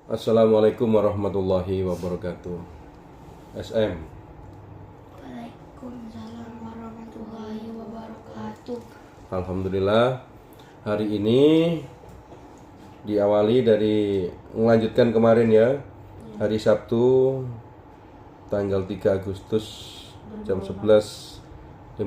Assalamualaikum warahmatullahi wabarakatuh. SM. Waalaikumsalam warahmatullahi wabarakatuh. Alhamdulillah, hari ini diawali dari melanjutkan kemarin ya. Hari Sabtu tanggal 3 Agustus jam 11.58.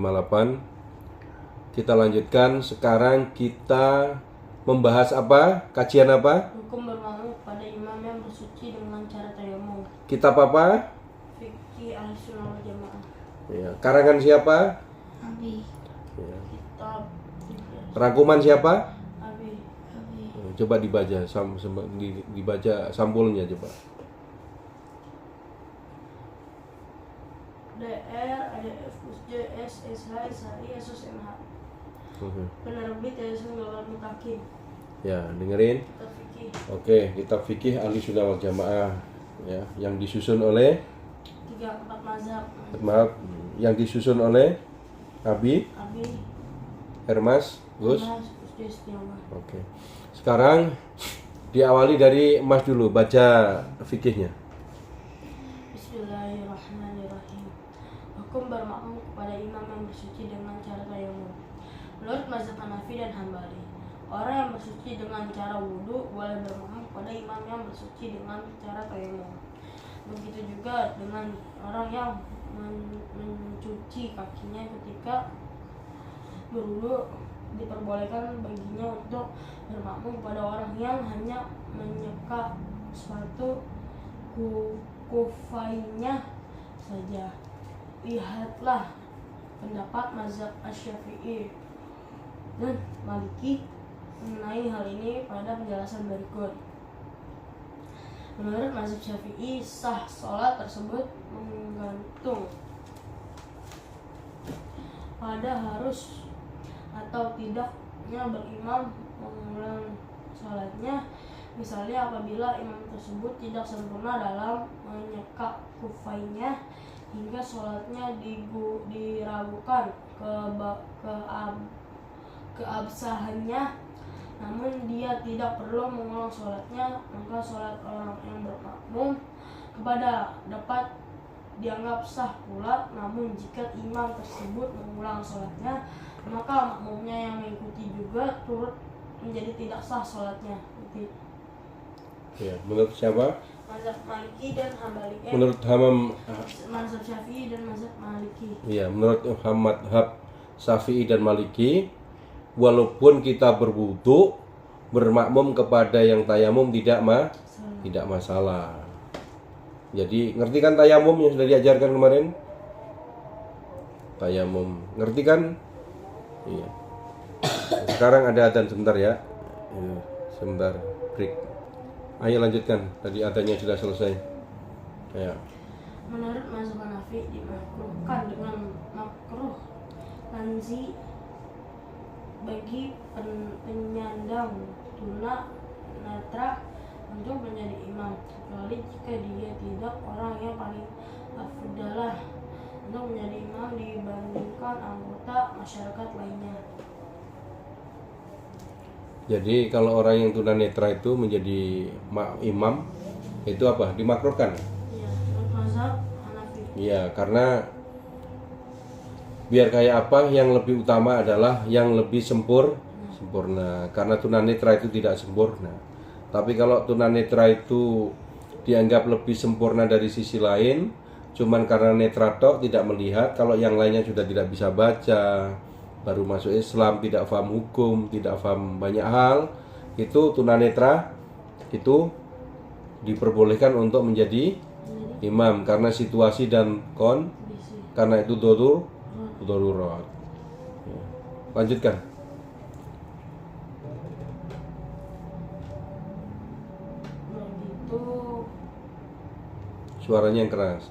Kita lanjutkan. Sekarang kita membahas apa? Kajian apa? Hukum bermakmum pada imam yang bersuci dengan cara tayamum. Kitab apa? Fikih Ahlussunnah wal Jamaah. Ya, karangan siapa? Abi. Ya. Kitab Rangkuman siapa? Abi. Coba dibaca dibaca sampulnya coba. DR, ADF, USJ, SSH, SHI, SSMH. Penerbit Yayasan Global Mutakin. Ya, dengerin. Kitab fikih. Oke, kitab fikih Ahlussunnah wal Jamaah ya, yang disusun oleh 3-4 mazhab. yang disusun oleh Abi Abi. Hermas Gus. Mas, USJ Setiawan. Oke. Sekarang diawali dari Mas dulu baca fikihnya. Bismillahirrahmanirrahim. Hukum bermakmum kepada imam yang bersuci dengan cara tayamum. Menurut mazhab Hanafi dan Hambali, orang yang bersuci dengan cara wudhu boleh bermakmum kepada imam yang bersuci dengan cara tayamum. Begitu juga dengan orang yang mencuci kakinya ketika berwudhu, diperbolehkan baginya untuk bermakmum kepada orang yang hanya menyeka sepatu kufainya saja. Lihatlah pendapat mazhab Asy-Syafi'i dan Maliki mengenai hal ini pada penjelasan berikut. Menurut mazhab Syafi'i, sah sholat tersebut menggantung pada harus atau tidaknya berimam mengulang sholatnya. Misalnya apabila imam tersebut tidak sempurna dalam menyeka kufainya hingga sholatnya diragukan keabsahannya, namun dia tidak perlu mengulang sholatnya, maka sholat orang yang bermakmum kepada dapat dianggap sah pula. Namun jika imam tersebut mengulang sholatnya, maka makmumnya yang mengikuti juga turut menjadi tidak sah sholatnya. Ya, menurut siapa? Mazhab Maliki dan Hambali. Menurut Mazhab Syafi'i dan mazhab Maliki. Iya, menurut mazhab Syafi'i dan Maliki, walaupun kita berwudu bermakmum kepada yang tayamum tidak masalah. Jadi ngerti kan tayamum yang sudah diajarkan kemarin? Tayamum, ngerti kan? Iya. Sekarang ada adzan sebentar ya. Iya, sebentar break. Ayo lanjutkan. Tadi adzannya sudah selesai. Ya. Menurut mazhab Hanafi, dimakruhkan dengan makruh tanzi bagi penyandang tuna netra untuk menjadi imam, kecuali jika dia tidak orang yang paling afdalah untuk menjadi imam dibandingkan anggota masyarakat lainnya. Jadi kalau orang yang tunanetra itu menjadi imam itu apa? Dimakruhkan? Ya, menurut mazhab Hanafi. Iya, karena biar kayak apa, yang lebih utama adalah yang lebih sempurna. Karena tunanetra itu tidak sempurna. Tapi kalau tunanetra itu dianggap lebih sempurna dari sisi lain, cuman karena netra tok tidak melihat, kalau yang lainnya sudah tidak bisa baca, baru masuk Islam, tidak paham hukum, tidak paham banyak hal, itu tunanetra itu diperbolehkan untuk menjadi imam karena situasi dan karena itu darurat. Ya. Lanjutkan. Begitu Suaranya yang keras.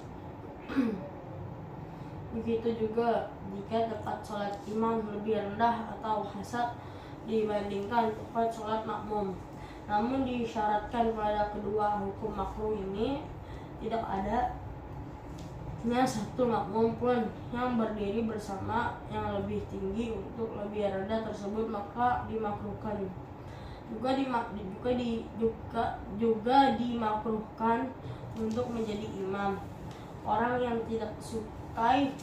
Begitu juga jika tempat sholat imam lebih rendah atau hasad dibandingkan tempat sholat makmum. Namun disyaratkan pada kedua hukum makruh ini tidak adanya satu makmum pun yang berdiri bersama yang lebih tinggi untuk lebih rendah tersebut, maka dimakruhkan. juga dimakruhkan untuk menjadi imam. Orang yang tidak disukai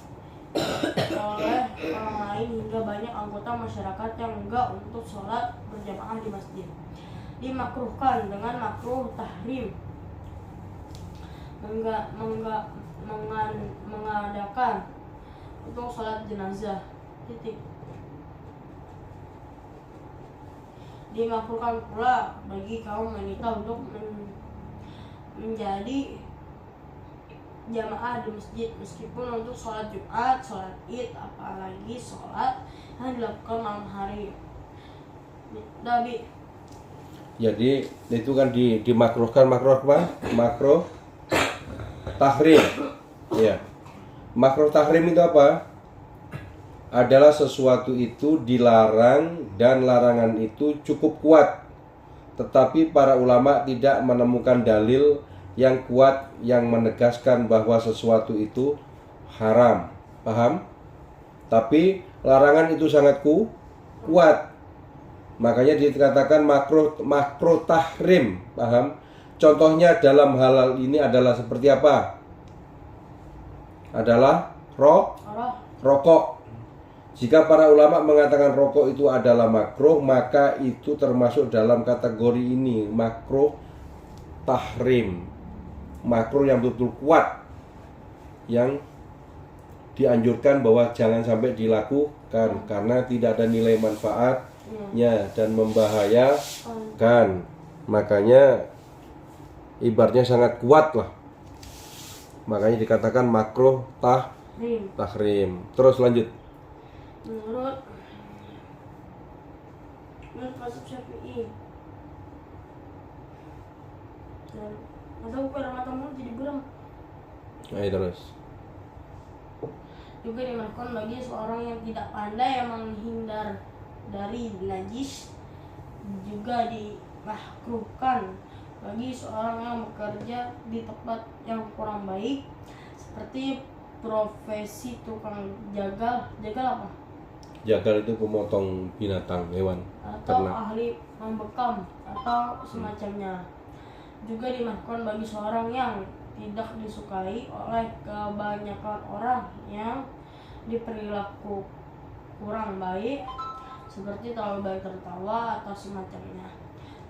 oleh orang lain hingga banyak anggota masyarakat yang enggak untuk sholat berjamaah di masjid. Dimakruhkan dengan makruh tahrim mengadakan untuk sholat jenazah. Dimakruhkan pula bagi kaum wanita untuk menjadi jamaah di masjid meskipun untuk sholat Jumat, sholat Id, apalagi sholat yang dilakukan malam hari. Dabi. Jadi itu kan dimakruhkan, makruh apa? Makruh tahrim. Ya. Makruh tahrim itu apa? Adalah sesuatu itu dilarang dan larangan itu cukup kuat. Tetapi para ulama tidak menemukan dalil yang kuat yang menegaskan bahwa sesuatu itu haram. Paham? Tapi larangan itu sangat kuat. Makanya dikatakan makruh tahrim. Paham? Contohnya dalam halal ini adalah seperti apa? Adalah rokok. Jika para ulama mengatakan rokok itu adalah makruh, maka itu termasuk dalam kategori ini, makruh tahrim. Makruh yang betul-betul kuat, yang dianjurkan bahwa jangan sampai dilakukan karena tidak ada nilai manfaatnya dan membahayakan. Makanya ibaratnya sangat kuat lah. Makanya dikatakan makruh tahrim. Terus lanjut. Menurut mazhab Syafi'i. Atau bukan matamu jadi buram. Ayo terus. Juga dimakruhkan bagi seorang yang tidak pandai yang menghindar dari najis. Juga dimakruhkan bagi seorang yang bekerja di tempat yang kurang baik, seperti profesi tukang jagal. Jagal apa? Jagal itu pemotong binatang, hewan, atau ternak. ahli membekam atau semacamnya. Juga dimakruhkan bagi seorang yang tidak disukai oleh kebanyakan orang yang diperilaku kurang baik, seperti terlalu banyak tertawa atau semacamnya.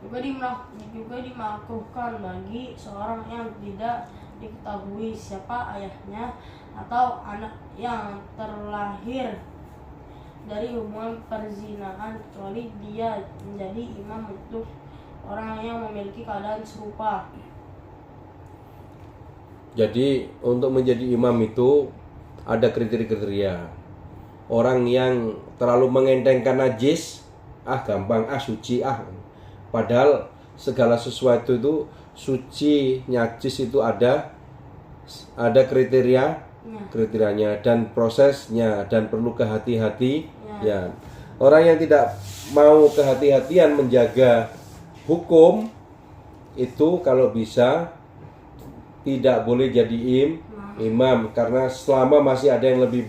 Juga dimakruhkan bagi seorang yang tidak diketahui siapa ayahnya atau anak yang terlahir dari hubungan perzinahan, kecuali dia menjadi imam untuk orang yang memiliki keadaan serupa. Jadi untuk menjadi imam itu ada kriteria-kriteria. Orang yang terlalu mengentengkan najis, gampang, suci, padahal segala sesuatu itu suci, najis itu ada kriterianya dan prosesnya dan perlu kehati-hatian. Ya. Orang yang tidak mau kehati-hatian menjaga hukum itu kalau bisa tidak boleh jadi imam karena selama masih ada yang lebih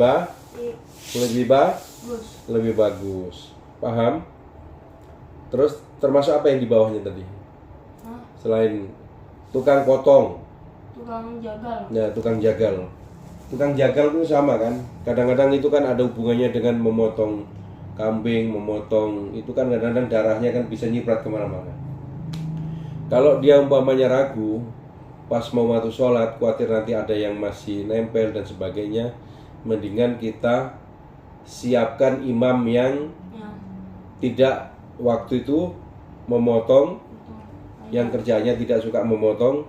bagus. Paham? Terus termasuk apa yang di bawahnya tadi? Selain tukang potong, tukang jagal. Tukang jagal itu sama kan? Kadang-kadang itu kan ada hubungannya dengan memotong kambing, memotong itu kan kadang-kadang darahnya kan bisa nyiprat kemana-mana. Kalau dia umpamanya ragu, pas mau waktu sholat, khawatir nanti ada yang masih nempel dan sebagainya, mendingan kita siapkan imam yang tidak waktu itu memotong, yang kerjanya tidak suka memotong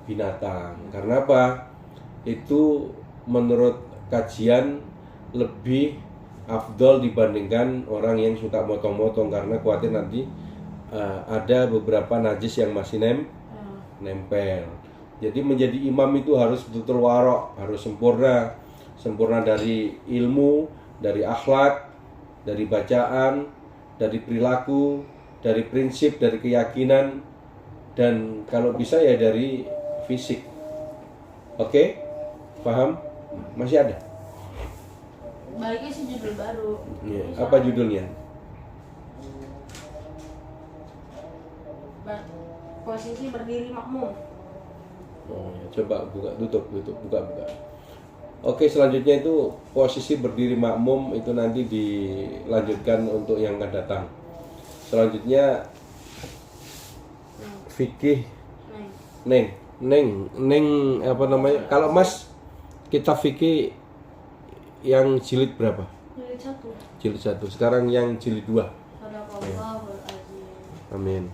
binatang. Karena apa? Itu menurut kajian lebih afdol dibandingkan orang yang suka motong-motong karena khawatir nanti ada beberapa najis yang masih nempel. Jadi menjadi imam itu harus betul-betul warok, harus sempurna dari ilmu, dari akhlak, dari bacaan, dari perilaku, dari prinsip, dari keyakinan, dan kalau bisa ya dari fisik. Oke? Paham? Masih ada? Baliknya sih judul baru. Apa judulnya? posisi berdiri makmum. Oh, ya. Coba buka, tutup, buka. Oke, selanjutnya itu posisi berdiri makmum itu nanti dilanjutkan untuk yang akan datang. Selanjutnya fikih neng apa namanya? Kalau Mas kitab fikih yang jilid berapa? Jilid 1. Jilid 1. Sekarang yang jilid 2. Sadaqallahul azim. Amin.